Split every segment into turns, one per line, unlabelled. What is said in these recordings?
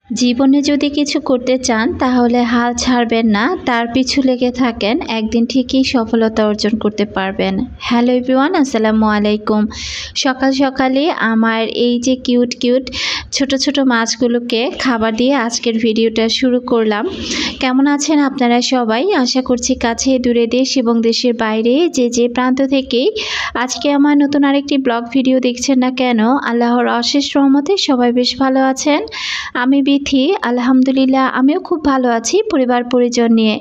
জীবনে যদি কিছু করতে চান তাহলে হাল ছাড়বেন না, তার পিছু লেগে থাকেন, একদিন ঠিকই সফলতা অর্জন করতে পারবেন। হ্যালো এভরিওয়ান, আসসালামু আলাইকুম। সকাল সকালে আমার এই যে কিউট ছোট ছোট মাছগুলোকে খাবার দিয়ে আজকের ভিডিওটা শুরু করলাম। কেমন আছেন আপনারা সবাই? আশা করছি কাছে দূরে, দেশ এবং দেশের বাইরে যে প্রান্ত থেকেই আজকে আমার নতুন আরেকটি ব্লগ ভিডিও দেখছেন না কেন, আল্লাহর অশেষ রহমতে সবাই বেশ ভালো আছেন। আমি বিথি, আলহামদুলিল্লাহ আমিও খুব ভালো আছি পরিবার পরিজন নিয়ে।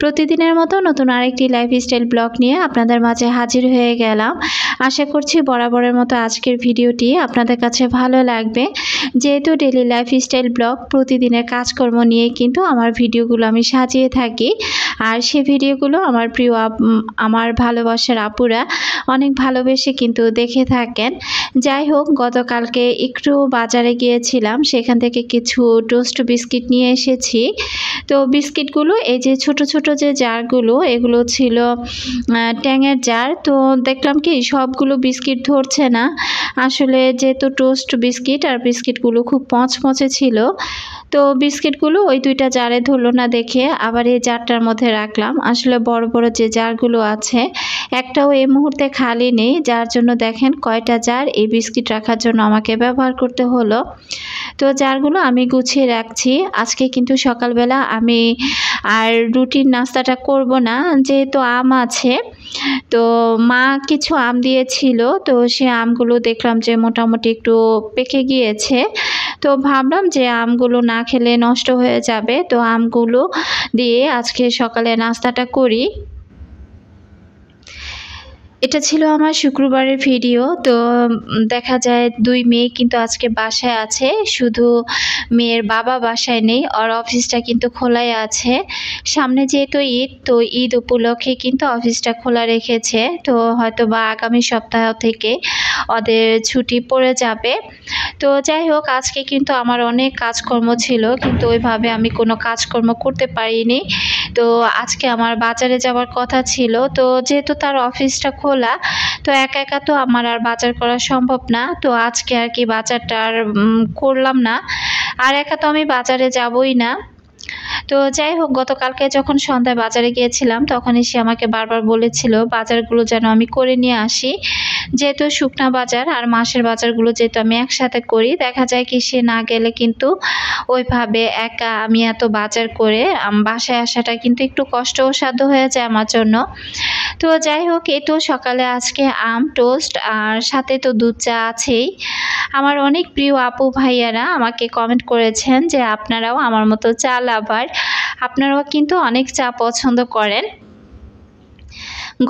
প্রতিদিনের মতো নতুন আরেকটি লাইফস্টাইল ব্লগ নিয়ে আপনাদের মাঝে হাজির হয়ে গেলাম। আশা করছি বরাবরের মতো আজকের ভিডিওটি আপনাদের কাছে ভালো লাগবে। যেহেতু ডেইলি লাইফস্টাইল ব্লগ, প্রতিদিনের কাজকর্ম নিয়ে কিন্তু আমার ভিডিওগুলো আমি সাজিয়ে থাকি। আর সেই ভিডিওগুলো আমার প্রিয় আমার ভালোবাসার আপুরা অনেক ভালোবেসে কিন্তু দেখে থাকেন। যাই হোক, গতকালকে একটু বাজারে গিয়েছিলাম, সেখান থেকে কিছু টোস্ট বিস্কিট নিয়ে এসেছি। তো বিস্কিটগুলো এই যে ছোট ছোট যে জারগুলো, এগুলো ছিল ট্যাঙের জার। তো দেখলাম কি সবগুলো বিস্কিট ধরছে না। আসলে যেহেতু টোস্ট বিস্কিট আর বিস্কিটগুলো খুব মচমচে ছিল, তো বিস্কিটগুলো ওই দুইটা জারে ধরলো না দেখে আবার এই জারটার মধ্যে রাখলাম। আসলে বড় বড় যে জারগুলো আছে একটাও এই মুহূর্তে খালি নেই, যার জন্য দেখেন কয়টা জার এই বিস্কিট রাখার জন্য আমাকে ব্যবহার করতে হলো। তো জারগুলো আমি গুছিয়ে রাখছি। আজকে কিন্তু সকালবেলা আমি আর রুটিন নাস্তাটা করব না, যেহেতু আম আছে। তো মা কিছু আম দিয়েছিল, তো সে আমগুলো দেখলাম যে মোটামুটি একটু পেকে গিয়েছে। তো ভাবলাম যে আমগুলো না খেলে নষ্ট হয়ে যাবে, তো আমগুলো দিয়ে আজকে সকালে নাস্তাটা করি। এটা ছিল আমার শুক্রবারের ভিডিও। তো দেখা যায় দুই মেয়ে কিন্তু আজকে বাসায় আছে, শুধু মেয়ের বাবা বাসায় নেই, ওর অফিসটা কিন্তু খোলাই আছে। সামনে যেহেতু ঈদ, তো ঈদ উপলক্ষে কিন্তু অফিসটা খোলা রেখেছে। তো হয়তো বা আগামী সপ্তাহ থেকে ওদের ছুটি পড়ে যাবে। তো যাই হোক, আজকে কিন্তু আমার অনেক কাজকর্ম ছিল, কিন্তু ওইভাবে আমি কোনো কাজকর্ম করতে পারিনি। তো আজকে আমার বাজারে যাওয়ার কথা ছিল, তো যেহেতু তার অফিসটা খোলা, তো একা একা তো আমার আর বাজার করা সম্ভব না। তো আজকে আর কি বাজারটা আর করলাম না, আর একা তো আমি বাজারে যাবই না। তো যাই হোক, গতকালকে যখন সন্ধ্যায় বাজারে গিয়েছিলাম তখনই সে আমাকে বারবার বলেছিল বাজারগুলো যেন আমি করে নিয়ে আসি, যেহেতু শুকনা বাজার আর মাসের বাজারগুলো যেহেতু আমি একসাথে করি। দেখা যায় কি সে না গেলে কিন্তু ওইভাবে একা আমি এত বাজার করে বাসায় আসাটা কিন্তু একটু কষ্টসাধ্য হয়ে যায় আমার জন্য। তো যাই হোক, এই তো সকালে আজকে আম টোস্ট আর সাথে তো দুধ চা আছেই। আমার অনেক প্রিয় আপু ভাইয়ারা আমাকে কমেন্ট করেছেন যে আপনারাও আমার মতো চা লাভার, আপনারাও কিন্তু অনেক চা পছন্দ করেন।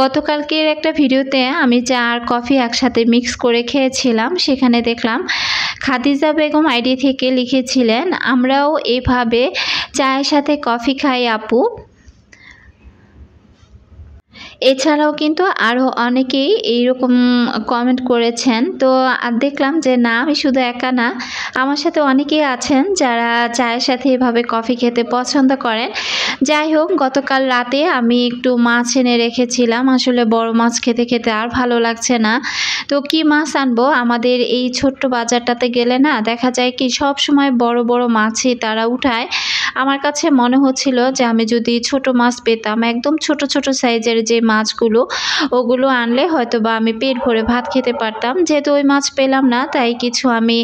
গতকালকের একটা ভিডিওতে আমি চা আর কফি একসাথে মিক্স করে খেয়েছিলাম, সেখানে দেখলাম খাদিজা বেগম আইডি থেকে লিখেছিলেন আমরাও এভাবে চায়ের সাথে কফি খাই আপু। এছাড়াও কিন্তু আরও অনেকেই এইরকম কমেন্ট করেছেন। তো দেখলাম যে না, আমি শুধু একা না, আমার সাথে অনেকেই আছেন যারা চায়ের সাথে এভাবে কফি খেতে পছন্দ করেন। যাই হোক, গতকাল রাতে আমি একটু মাছ এনে রেখেছিলাম। আসলে বড় মাছ খেতে খেতে আর ভালো লাগছে না, তো কি মাছ আনবো? আমাদের এই ছোট্ট বাজারটাতে গেলে না দেখা যায় কি সব সময় বড় বড় মাছই তারা উঠায়। আমার কাছে মনে হচ্ছিল যে আমি যদি ছোট মাছ পেতাম, একদম ছোট ছোট সাইজের যে মাছগুলো, ওগুলো আনলে হয়তো বা আমি পেট ভরে ভাত খেতে পারতাম। যেহেতু ওই মাছ পেলাম না, তাই কিছু আমি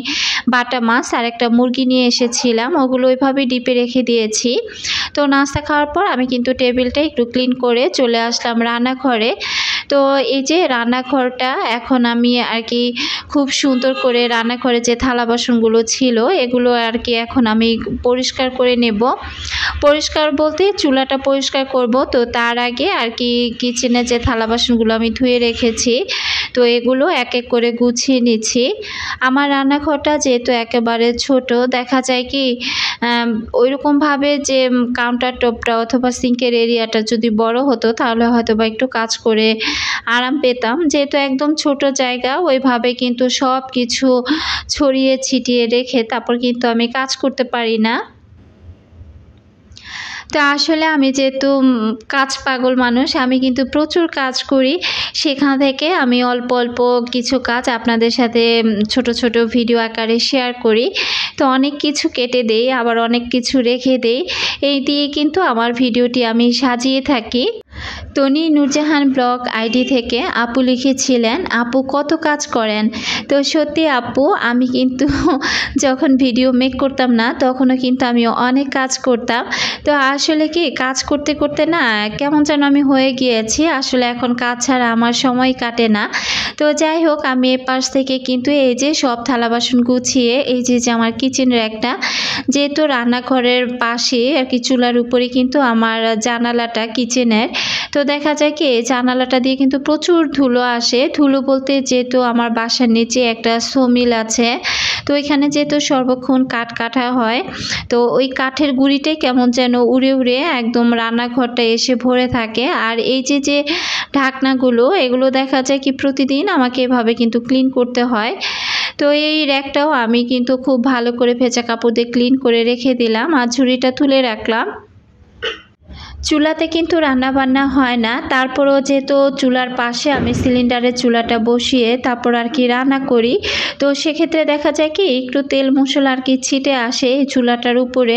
বাটা মাছ আর একটা মুরগি নিয়ে এসেছিলাম, ওগুলো ওইভাবে ডিপে রেখে দিয়েছি। তো নাস্তা খাওয়ার পর আমি কিন্তু টেবিলটা একটু ক্লিন করে চলে আসলাম রান্নাঘরে। তো এই যে রান্নাঘরটা এখন আমি আর কি খুব সুন্দর করে রান্নাঘরে যে থালা বাসনগুলো ছিল এগুলো আর কি এখন আমি পরিষ্কার করে নেব। পরিষ্কার বলতে চুলাটা পরিষ্কার করব, তো তার আগে আর কি কিচেনে যে থালা বাসনগুলো আমি ধুয়ে রেখেছি, তো এগুলো এক এক করে গুছিয়ে নিচ্ছি। আমার রান্নাঘরটা যেহেতু একেবারে ছোট, দেখা যায় কি ওইরকমভাবে যে কাউন্টার টপটা অথবা সিঙ্কের এরিয়াটা যদি বড় হতো তাহলে হয়তো বা একটু কাজ করে আরাম পেতাম। যেহেতু একদম ছোট জায়গা, ওইভাবে কিন্তু সব কিছু ছড়িয়ে ছিটিয়ে রেখে তারপর কিন্তু আমি কাজ করতে পারি না। তো আসলে আমি যেহেতু কাজ পাগল মানুষ, আমি কিন্তু প্রচুর কাজ করি। সেখান থেকে আমি অল্প অল্প কিছু কাজ আপনাদের সাথে ছোট ছোট ভিডিও আকারে শেয়ার করি। তো অনেক কিছু কেটে দেই, আবার অনেক কিছু রেখে দেই। এই দিয়ে কিন্তু আমার ভিডিওটি আমি সাজিয়ে থাকি। তনি নূরজাহান ব্লগ আইডি থেকে আপু লিখেছিলেন, আপু কত কাজ করেন। তো সত্যি আপু, আমি কিন্তু যখন ভিডিও মেক করতাম না তখনও কিন্তু আমি অনেক কাজ করতাম। তো আসলে কি কাজ করতে করতে না কেমন যেন আমি হয়ে গিয়েছি। আসলে এখন কাজ ছাড়া আমার সময় কাটে না। তো যাই হোক, আমি এ পাশ থেকে কিন্তু এই যে সব থালা বাসন গুছিয়ে এই যে আমার কিচেন র্যাকটা, যেহেতু রান্নাঘরের পাশে আর কি চুলার উপরে কিন্তু আমার জানালাটা কিচেনের। তো দেখা যায় কি জানালাটা দিয়ে কিন্তু প্রচুর ধুলো আসে। ধুলো বলতে যেহেতু আমার বাসার নিচে একটা সমিল আছে, তো এখানে যেহেতু সর্বক্ষণ কাঠ কাটা হয়, তো ওই কাঠের গুঁড়িটাই কেমন যেন উড়ে উড়ে একদম রান্নাঘরটা এসে ভরে থাকে। আর এই যে ঢাকনাগুলো, এগুলো দেখা যায় কি প্রতিদিন আমাকে এভাবে কিন্তু ক্লিন করতে হয়। তো এই র্যাকটাও আমি কিন্তু খুব ভালো করে ভেজা কাপড় দিয়ে ক্লিন করে রেখে দিলাম আর ঝুড়িটা তুলে রাখলাম। চুলাতে কিন্তু রান্না বান্না হয় না, তারপরও যেহেতু চুলার পাশে আমি সিলিন্ডারের চুলাটা বসিয়ে তারপর আর কি রান্না করি। তো সেক্ষেত্রে দেখা যায় কি একটু তেল মশলা আর কি ছিটে আসে এই চুলাটার উপরে।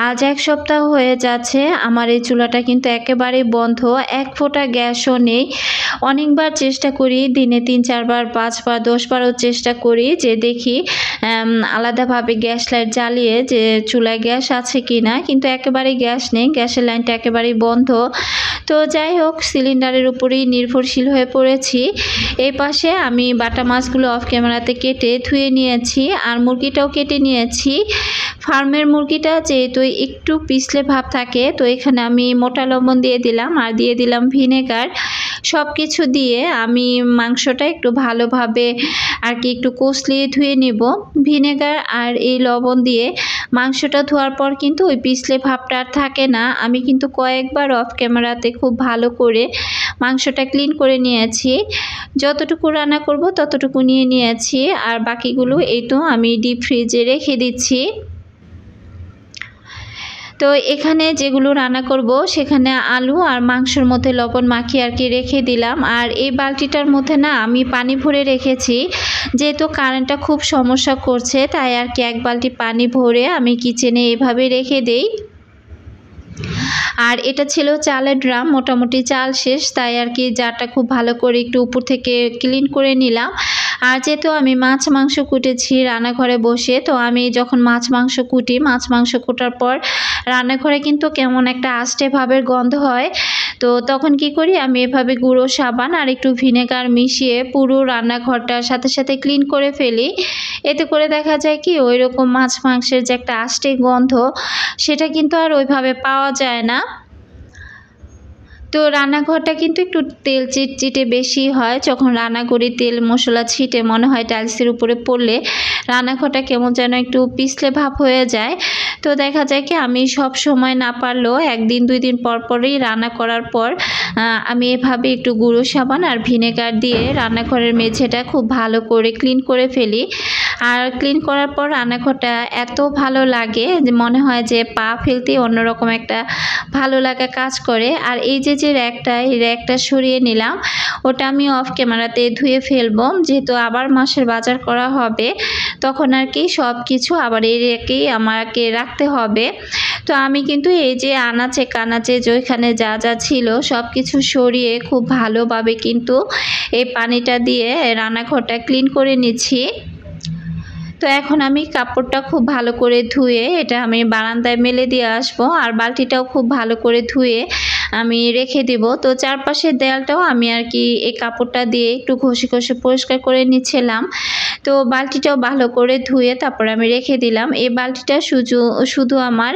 আজ 1 সপ্তাহ হয়ে যাচ্ছে আমার এই চুলাটা কিন্তু একেবারে বন্ধ, 1 ফোঁটা গ্যাসও নেই। অনেকবার চেষ্টা করি, দিনে 3-4 বার 5 বার 10 বারও চেষ্টা করি যে দেখি আলাদাভাবে গ্যাস লাইট জ্বালিয়ে যে চুলায় গ্যাস আছে কি না, কিন্তু একেবারেই গ্যাস নেই, গ্যাসের লাইনটা একেবারেই বন্ধ। তো যাই হোক, সিলিন্ডারের উপরেই নির্ভরশীল হয়ে পড়েছি। এই পাশে আমি বাটা মাছগুলো অফ ক্যামেরাতে কেটে ধুয়ে নিয়েছি আর মুরগিটাও কেটে নিয়েছি। ফার্মের মুরগিটা যেহেতু একটু পিছলে ভাব থাকে, তো এখানে আমি মোটা লবণ দিয়ে দিলাম আর দিয়ে দিলাম ভিনেগার। সব কিছু দিয়ে আমি মাংসটা একটু ভালোভাবে আর কি একটু কষলিয়ে ধুয়ে নেব। ভিনেগার আর এই লবণ দিয়ে মাংসটা ধোয়ার পর কিন্তু ওই পিছলে ভাবটা আর থাকে না। আমি কিন্তু কয়েকবার অফ ক্যামেরাতে খুব ভালো করে মাংসটা ক্লিন করে নিয়েছি। যতটুকু রান্না করব ততটুকু নিয়ে নিয়েছি আর বাকিগুলো এই তো আমি ডিপ ফ্রিজে রেখে দিচ্ছি। তো এখানে যেগুলো রান্না করব সেখানে আলু আর মাংসের মধ্যে লবণ মাখিয়ে আর কি রেখে দিলাম। আর এই বালতিটার মধ্যে না আমি পানি ভরে রেখেছি, যেহেতু কারেন্টটা খুব সমস্যা করছে তাই আর কি 1 বালতি পানি ভরে আমি কিচেনে এভাবে রেখে দেই। আর এটা ছিল চালের ড্রাম, মোটামুটি চাল শেষ, তাই আর কি জারটা খুব ভালো করে একটু উপর থেকে ক্লিন করে নিলাম। আর যেহেতু আমি মাছ মাংস কুটেছি রান্নাঘরে বসে, তো আমি যখন মাছ মাংস কুটি, মাছ মাংস কুটার পর রান্নাঘরে কিন্তু কেমন একটা আষ্টে ভাবের গন্ধ হয়। তো তখন কি করি, আমি এভাবে গুঁড়ো সাবান আর একটু ভিনেগার মিশিয়ে পুরো রান্নাঘরটার সাথে সাথে ক্লিন করে ফেলি। এতে করে দেখা যায় কি ওই রকম মাছ মাংসের যে একটা আষ্টে গন্ধ, সেটা কিন্তু আর ওইভাবে পাওয়া যায় না। তো রান্নাঘরটা কিন্তু একটু তেল চিটচিটে বেশি হয়, যখন রান্না করি তেল মশলা ছিটে মনে হয় টাইলসের উপরে পড়লে রান্নাঘরটা কেমন যেন একটু পিছলে ভাব হয়ে যায়। তো দেখা যায় কি আমি সব সময় না পারলেও 1 দিন 2 দিন পর পরই রান্না করার পর আমি এভাবে একটু গুঁড়ো সাবান আর ভিনেগার দিয়ে রান্নাঘরের মেঝেটা খুব ভালো করে ক্লিন করে ফেলি। আর ক্লিন করার পর রান্নাঘরটা এত ভালো লাগে যে মনে হয় যে পা ফেলতেই অন্যরকম একটা ভালো লাগা কাজ করে। আর এই যে র্যাকটা, এই র্যাকটা সরিয়ে নিলাম, ওটা আমি অফ ক্যামেরাতে ধুয়ে ফেলবো, যেহেতু আবার মাসের বাজার করা হবে তখন আর কি সব কিছু আবার এই র্যাকেই আমাকে রাখতে হবে। তো আমি কিন্তু এই যে আনাচে কানাচে যেখানে যা যা ছিল সব কিছু সরিয়ে খুব ভালোভাবে কিন্তু এই পানিটা দিয়ে রান্নাঘরটা ক্লিন করে নিচ্ছি। তো এখন আমি কাপড়টা খুব ভালো করে ধুয়ে এটা আমি বারান্দায় মেলে দিয়ে আসবো আর বালতিটাও খুব ভালো করে ধুয়ে আমি রেখে দেব। তো চারপাশের দেয়ালটাও আমি আর কি এই কাপড়টা দিয়ে একটু ঘষে ঘষে পরিষ্কার করে নিচ্ছিলাম। তো বালতিটাও ভালো করে ধুয়ে তারপর আমি রেখে দিলাম। এই বালতিটা শুধু আমার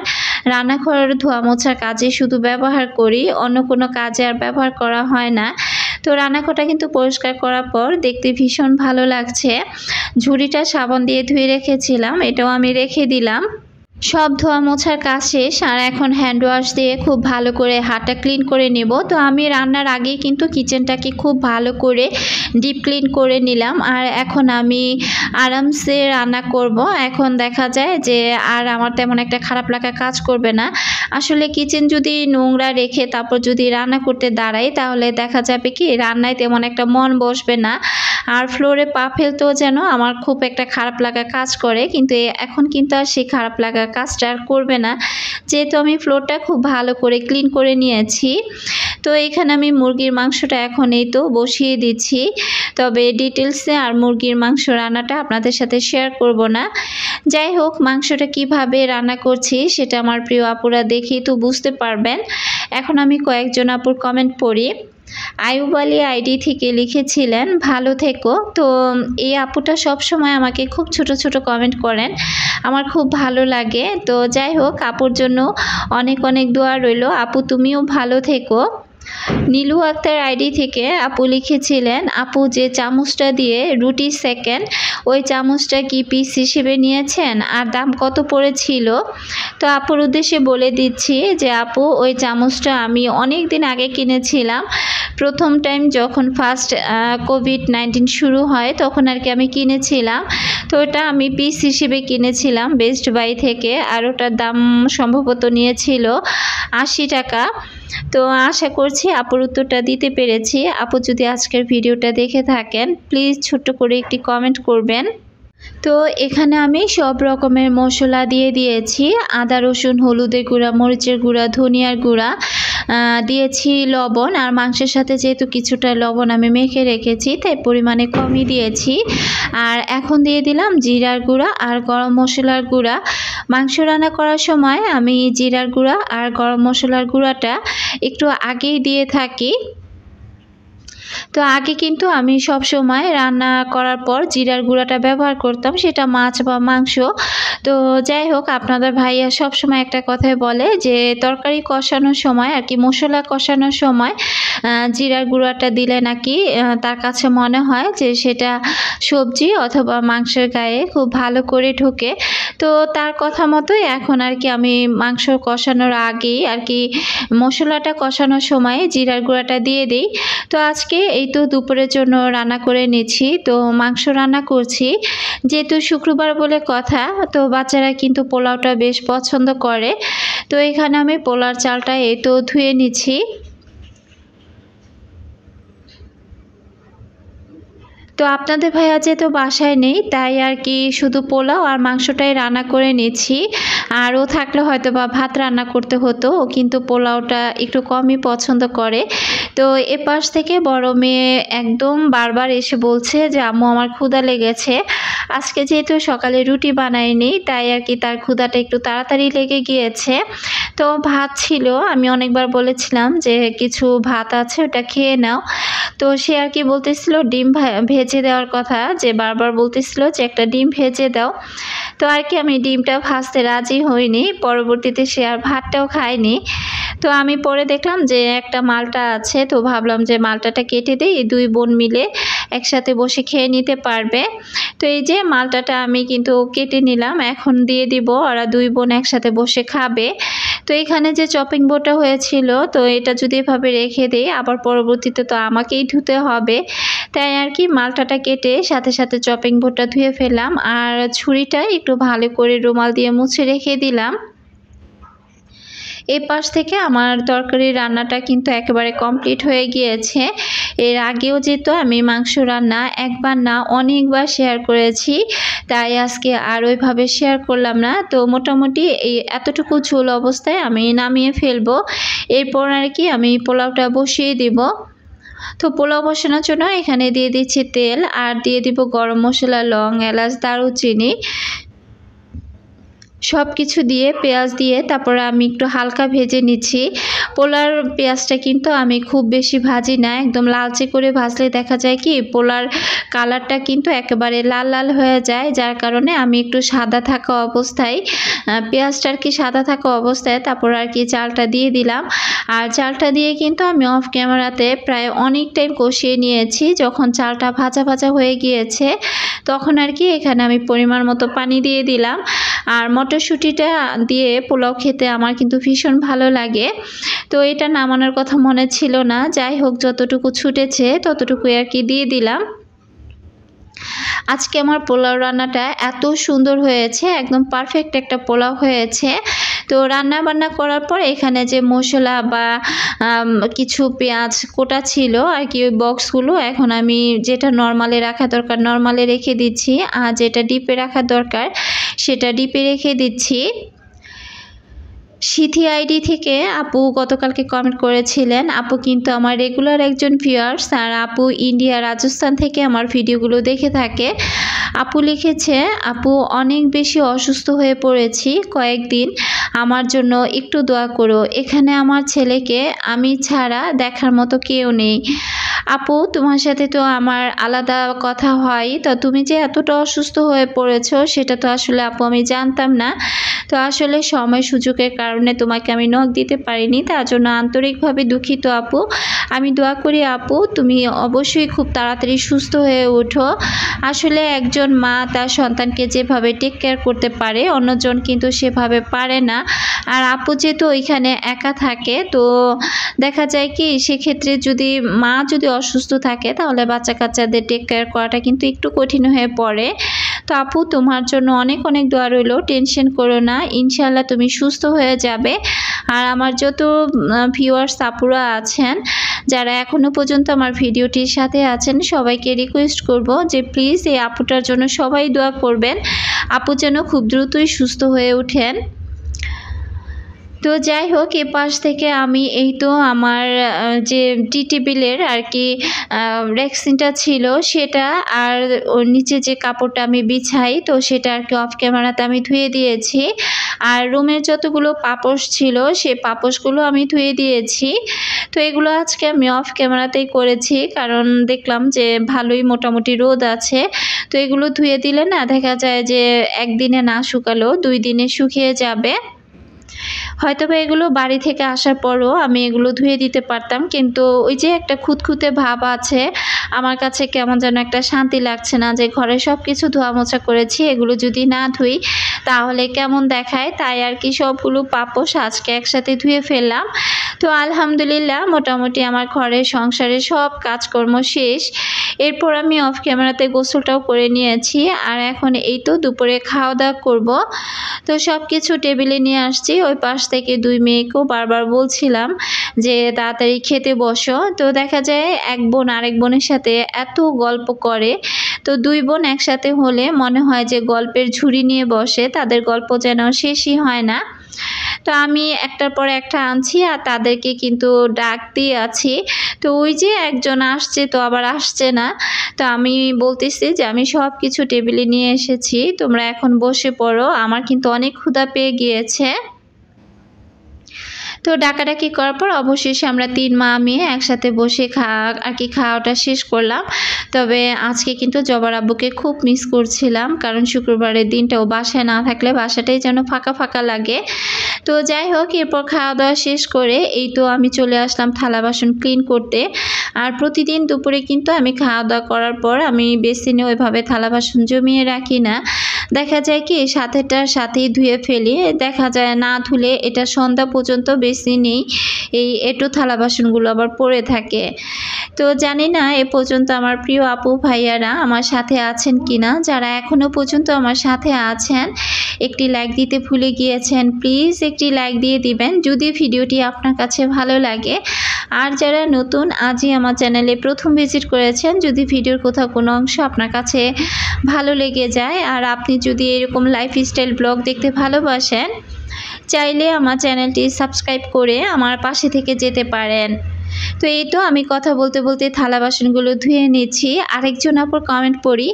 রান্নাঘরের ধোয়া মোছার কাজে শুধু ব্যবহার করি, অন্য কোনো কাজে আর ব্যবহার করা হয় না। তো রান্নাঘরটা কিন্তু পরিষ্কার করার পর দেখতে ভীষণ ভালো লাগছে। ঝুড়িটা সাবান দিয়ে ধুয়ে রেখেছিলাম, এটাও আমি রেখে দিলাম। সব ধোয়া মোছার কাজ শেষ আর এখন হ্যান্ড ওয়াশ দিয়ে খুব ভালো করে হাতটা ক্লিন করে নেব। তো আমি রান্নার আগেই কিন্তু কিচেনটাকে খুব ভালো করে ডিপ ক্লিন করে নিলাম আর এখন আমি আরামসে রান্না করব। এখন দেখা যায় যে আর আমার তেমন একটা খারাপ লাগা কাজ করবে না। আসলে কিচেন যদি নোংরা রেখে তারপর যদি রান্না করতে দাঁড়াই তাহলে দেখা যাবে কি রান্নায় তেমন একটা মন বসবে না, আর ফ্লোরে পা ফেলতেও যেন আমার খুব একটা খারাপ লাগা কাজ করে। কিন্তু এখন কিন্তু আর সেই খারাপ লাগা কাজটা আর করবে না, যেহেতু আমি ফ্লোরটা খুব ভালো করে ক্লিন করে নিয়েছি। তো এখানে আমি মুরগির মাংসটা এখন এই তো বসিয়ে দিচ্ছি, তবে ডিটেলসে আর মুরগির মাংস রান্নাটা আপনাদের সাথে শেয়ার করব না। যাই হোক, মাংসটা কিভাবে রান্না করছি সেটা আমার প্রিয় আপুরা দেখেই তো বুঝতে পারবেন। এখন আমি কয়েকজন আপুর কমেন্ট পড়ি। আয়ুব আলী আইডি থেকে লিখেছিলেন ভালো থেকো। তো এই আপুটা সবসময় আমাকে খুব ছোট ছোট কমেন্ট করেন, আমার খুব ভালো লাগে। তো যাই হোক, আপুর জন্য অনেক অনেক দোয়া রইল, আপু তুমিও ভালো থেকো। নীলু আক্তার আইডি থেকে আপু লিখেছিলেন আপু যে চামচটা দিয়ে রুটি সেকেন্ড ওই চামচটা কি পিস হিসেবে নিয়েছেন আর দাম কত পড়েছিল? তো আপুর উদ্দেশ্যে বলে দিচ্ছি যে আপু ওই চামচটা আমি অনেক দিন আগে কিনেছিলাম, প্রথম টাইম যখন ফার্স্ট কোভিড-19 শুরু হয় তখন আর কি আমি কিনেছিলাম। তো ওটা আমি পিস হিসেবে কিনেছিলাম বেস্ট বাই থেকে, আর ওটার দাম সম্ভবত নিয়েছিল 80 টাকা। তো আশা করছি আপুর উত্তরটা দিতে পেরেছি। আপু যদি আজকের ভিডিওটা দেখে থাকেন প্লিজ ছোট্ট করে একটি কমেন্ট করবেন। তো এখানে আমি সব রকমের মশলা দিয়ে দিয়েছি, আদা রসুন হলুদের গুঁড়া মরিচের গুঁড়া ধনিয়ার গুঁড়া, দিয়েছি লবণ, আর মাংসের সাথে যেহেতু কিছুটা লবণ আমি মেখে রেখেছি তাই পরিমাণে কমই দিয়েছি। আর এখন দিয়ে দিলাম জিরার গুঁড়া আর গরম মশলার গুঁড়া। মাংস রান্না করার সময় আমি জিরার গুঁড়া আর গরম মশলার গুঁড়াটা একটু আগেই দিয়ে থাকি। তো আগে কিন্তু আমি সব সময় রান্না করার পর জিরার গুঁড়াটা ব্যবহার করতাম, সেটা মাছ বা মাংস। তো যাই হোক, আপনাদের ভাইয়া সব সময় একটা কথাই বলে যে তরকারি কষানোর সময় আর কি মশলা কষানোর সময় জিরার গুঁড়াটা দিলে নাকি তার কাছে মনে হয় যে সেটা সবজি অথবা মাংসের গায়ে খুব ভালো করে ঢোকে। তো তার কথা মতোই এখন আর কি আমি মাংস কষানোর আগেই আর কি মশলাটা কষানোর সময় জিরার গুঁড়াটা দিয়ে দিই। তো আজকে এই তো দুপুরের জন্য রান্না করে নিচ্ছি, তো মাংস রান্না করছি যেহেতু শুক্রবার বলে কথা, তো বাচ্চারা কিন্তু পোলাওটা বেশ পছন্দ করে। তো এখানে আমি পোলার চালটা এই তো ধুয়ে নিচ্ছি। তো আপনাদের ভাইয়া যেহেতু বাসায় নেই তাই আর কি শুধু পোলাও আর মাংসটাই রান্না করে নিচ্ছি, আর ও থাকলে হয়তো বা ভাত রান্না করতে হতো, ও কিন্তু পোলাওটা একটু কমই পছন্দ করে। তো এপাশ থেকে বড় মেয়ে একদম বারবার এসে বলছে যে আম্মু আমার ক্ষুধা লেগেছে। আজকে যেহেতু সকালে রুটি বানাইনি তাই আর কি তার ক্ষুধাটা একটু তাড়াতাড়ি লেগে গিয়েছে। তো ভাত ছিল, আমি অনেকবার বলেছিলাম যে কিছু ভাত আছে ওটা খেয়ে নাও। তো সে আর কি বলতেছিল ডিম ভেজে দেওয়ার কথা, যে বারবার বলতেছিল যে একটা ডিম ভেজে দাও। তো আর কি আমি ডিমটা ভাজতে রাজি হইনি, পরবর্তীতে সে আর ভাতটাও খায়নি। তো আমি পরে দেখলাম যে একটা মালটা আছে, তো ভাবলাম যে মালটাটা কেটে দিই, দুই বোন মিলে একসাথে বসে খেয়ে নিতে পারবে। তো এই যে মালটাটা আমি কিন্তু কেটে নিলাম, এখন দিয়ে দিব, ওরা দুই বোন একসাথে বসে খাবে। তো এখানে যে চপিং বোর্ডটা হয়েছিল, তো এটা যদি এভাবে রেখে দিই আবার পরবর্তীতে তো আমাকেই ধুতে হবে, তাই আর কি মালটাটা কেটে সাথে সাথে চপিং বোর্ডটা ধুয়ে ফেললাম, আর ছুরিটা একটু ভালো করে রুমাল দিয়ে মুছে রেখে দিলাম। এই পাশ থেকে আমার তরকারি রান্নাটা কিন্তু একেবারে কমপ্লিট হয়ে গিয়েছে। এর আগেও যেহেতু আমি মাংস রান্না একবার না অনেকবার শেয়ার করেছি, তাই আজকে আর ওইভাবে শেয়ার করলাম না। তো মোটামুটি এই এতটুকু ঝোল অবস্থায় আমি নামিয়ে ফেলবো, এরপর আর কি আমি পোলাওটা বসিয়ে দিব। তো পোলাও বসানোর জন্য এখানে দিয়ে দিচ্ছি তেল, আর দিয়ে দিব গরম মশলা, লং, এলাচ, দারুচিনি, সব কিছু দিয়ে পেঁয়াজ দিয়ে তারপরে আমি একটু হালকা ভেজে নিচ্ছি। পোলার পেঁয়াজটা কিন্তু আমি খুব বেশি ভাজি না, একদম লালচে করে ভাজলে দেখা যায় কি পোলার কালারটা কিন্তু একেবারে লাল লাল হয়ে যায়, যার কারণে আমি একটু সাদা থাকা অবস্থায় পেঁয়াজটা আর কি সাদা থাকা অবস্থায় তারপর আর কি চালটা দিয়ে দিলাম। আর চালটা দিয়ে কিন্তু আমি অফ ক্যামেরাতে প্রায় অনেক টাইম কষিয়ে নিয়েছি। যখন চালটা ভাজা ভাজা হয়ে গিয়েছে তখন আর কি এখানে আমি পরিমাণ মতো পানি দিয়ে দিলাম। আর মটরশুঁটিটা দিয়ে পোলাও খেতে আমার কিন্তু ভীষণ ভালো লাগে। তো এটা নামানোর কথা মনে ছিল না, যাই হোক যতটুকু ছুটেছে ততটুকুই আর কি দিয়ে দিলাম। আজকে আমার পোলাও রান্নাটা এত সুন্দর হয়েছে, একদম পারফেক্ট একটা পোলাও হয়েছে। তো রান্না বান্না করার পর এখানে যে মশলা বা কিছু পেঁয়াজ কোটা ছিল আর কি ওই বক্সগুলো এখন আমি যেটা নর্মালে রাখা দরকার নর্মালে রেখে দিচ্ছি, আর যেটা ডিপে রাখা দরকার সেটা ডিপে রেখে দিচ্ছি। সিথি আইডি থেকে আপু গতকালকে কমেন্ট করেছিলেন, আপু কিন্তু আমার রেগুলার একজন ভিউয়ার্স, আর আপু ইন্ডিয়া রাজস্থান থেকে আমার ভিডিওগুলো দেখে থাকে। আপু লিখেছে, আপু অনেক বেশি অসুস্থ হয়ে পড়েছি কয়েকদিন, আমার জন্য একটু দোয়া করো। এখানে আমার ছেলেকে আমি ছাড়া দেখার মতো কেউ নেই। আপু তোমার সাথে তো আমার আলাদা কথা হয়, তো তুমি যে এতটা অসুস্থ হয়ে পড়েছো সেটা তো আসলে আপু আমি জানতাম না। তো আসলে সময় সুযোগের কারণে তোমাকে আমি নক দিতে পারিনি, তার জন্য আন্তরিকভাবে দুঃখিত আপু। আমি দোয়া করি আপু তুমি অবশ্যই খুব তাড়াতাড়ি সুস্থ হয়ে ওঠো। আসলে একজন মা তার সন্তানকে যেভাবে টেক কেয়ার করতে পারে অন্যজন কিন্তু সেভাবে পারে না। আর আপু যেহেতু ওইখানে একা থাকে, তো দেখা যায় কি সেক্ষেত্রে যদি মা যদি অসুস্থ থাকে তাহলে বাচ্চা কাচ্চাদের টেক কেয়ার করাটা কিন্তু একটু কঠিন হয়ে পড়ে। তো আপু তোমার জন্য অনেক অনেক দোয়া রইল, টেনশন করো না, ইনশাল্লাহ তুমি সুস্থ হয়ে যাবে। আর আমার যত ভিউয়ার্স আপুরা আছেন যারা এখনও পর্যন্ত আমার ভিডিওটির সাথে আছেন সবাইকে রিকোয়েস্ট করব যে প্লিজ এই আপুটার জন্য সবাই দোয়া করবেন, আপু যেন খুব দ্রুতই সুস্থ হয়ে ওঠেন। তো যাই হোক, এ পাশ থেকে আমি এই তো আমার যে টি টেবিলের আর কি রেক্সিনটা ছিল সেটা আর ওর নিচে যে কাপড়টা আমি বিছাই তো সেটা আর কি অফ ক্যামেরাতে আমি ধুয়ে দিয়েছি। আর রুমের যতগুলো পাপোশ ছিল সেই পাপোশগুলো আমি ধুয়ে দিয়েছি। তো এগুলো আজকে আমি অফ ক্যামেরাতেই করেছি, কারণ দেখলাম যে ভালোই মোটামুটি রোদ আছে। তো এগুলো ধুয়ে দিলে না দেখা যায় যে একদিনে না শুকালেও 2 দিনে শুকিয়ে যাবে। হয়তোবা এগুলো বাড়ি থেকে আসার পরও আমি এগুলো ধুয়ে দিতে পারতাম, কিন্তু ওই যে একটা খুঁতখুঁতে ভাব আছে, আমার কাছে কেমন যেন একটা শান্তি লাগছে না যে ঘরে সব কিছু ধোয়া মোছা করেছি, এগুলো যদি না ধুই তাহলে কেমন দেখায়। তাই আর কি সবগুলো পাপোশ আজকে একসাথে ধুয়ে ফেললাম। তো আলহামদুলিল্লাহ মোটামুটি আমার ঘরে সংসারে সব কাজকর্ম শেষ। এরপর আমি অফ ক্যামেরাতে গোসলটাও করে নিয়েছি, আর এখন এই তো দুপুরে খাওয়া দাওয়া করবো। তো সব কিছু টেবিলে নিয়ে আসছি। ওই পাশ থেকে 2 মেয়েকেও বারবার বলছিলাম যে তাড়াতাড়ি খেতে বসো। তো দেখা যায় এক বোন আরেক বোনের সাথে এত গল্প করে, তো 2 বোন একসাথে হলে মনে হয় যে গল্পের ঝুড়ি নিয়ে বসে, তাদের গল্প যেন শেষই হয় না। তো আমি একটার পর একটা আনছি আর তাদেরকে কিন্তু ডাক দিয়ে আছি। তো ওই যে একজন আসছে তো আবার আসছে না, তো আমি বলতেছি যে আমি সব কিছু টেবিলে নিয়ে এসেছি, তোমরা এখন বসে পড়ো, আমার কিন্তু অনেক ক্ষুধা পেয়ে গিয়েছে। তো ডাকাডাকি করার পর অবশেষে আমরা 3 মা মেয়ে একসাথে বসে খাওয়াটা শেষ করলাম। তবে আজকে কিন্তু জবার আব্বুকে খুব মিস করছিলাম, কারণ শুক্রবারের দিনটাও বাসায় না থাকলে বাসাটাই যেন ফাঁকা ফাঁকা লাগে। তো যাই হোক, এরপর খাওয়া দাওয়া শেষ করে এই তো আমি চলে আসলাম থালা বাসন ক্লিন করতে। আর প্রতিদিন দুপুরে কিন্তু আমি খাওয়া দাওয়া করার পর আমি বেসিনে ওইভাবে থালা বাসন জমিয়ে রাখি না, দেখা যায় কি সাথেটার সাথেই ধুয়ে ফেলি, দেখা যায় না ধুলে এটা সন্ধ্যা পর্যন্ত বেসিনেই এই এঁটো থালা বাসনগুলো আবার পড়ে থাকে। তো জানি না এ পর্যন্ত আমার প্রিয় আপু ভাইয়ারা আমার সাথে আছেন কিনা, যারা এখনও পর্যন্ত আমার সাথে আছেন একটি লাইক দিতে ভুলে গিয়েছেন, প্লিজ একটি লাইক দিয়ে দিবেন যদি ভিডিওটি আপনার কাছে ভালো লাগে। আর যারা নতুন আজই আমার চ্যানেলে প্রথম ভিজিট করেছেন, যদি ভিডিওর কোথাও কোনো অংশ আপনার কাছে ভালো লেগে যায় আর আপনি যদি এরকম লাইফস্টাইল ব্লগ দেখতে ভালোবাসেন, চাইলে আমার চ্যানেলটি সাবস্ক্রাইব করে আমার পাশে থেকে যেতে পারেন। তো এই তো আমি কথা বলতে বলতে থালা বাসনগুলো ধুয়ে নিচ্ছি। আরেকজন আপুর কমেন্ট পড়ি,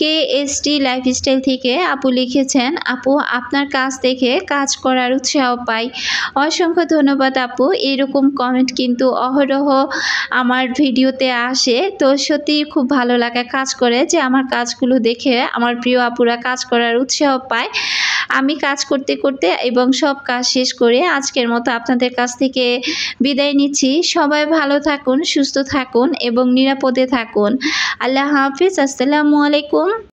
KST লাইফস্টাইল থেকে আপু লিখেছেন, আপু আপনার কাজ দেখে কাজ করার উৎসাহ পাই। অসংখ্য ধন্যবাদ আপু, এরকম কমেন্ট কিন্তু অহরহ আমার ভিডিওতে আসে। তো সত্যিই খুব ভালো লাগা কাজ করে যে আমার কাজগুলো দেখে আমার প্রিয় আপুরা কাজ করার উৎসাহ পায়। আমি কাজ করতে করতে এবং সব কাজ শেষ করে আজকের মতো আপনাদের কাছ থেকে বিদায় নিচ্ছি। সবাই ভালো থাকুন, সুস্থ থাকুন এবং নিরাপদে থাকুন। আল্লাহ হাফিজ। আসসালামু আলাইকুম।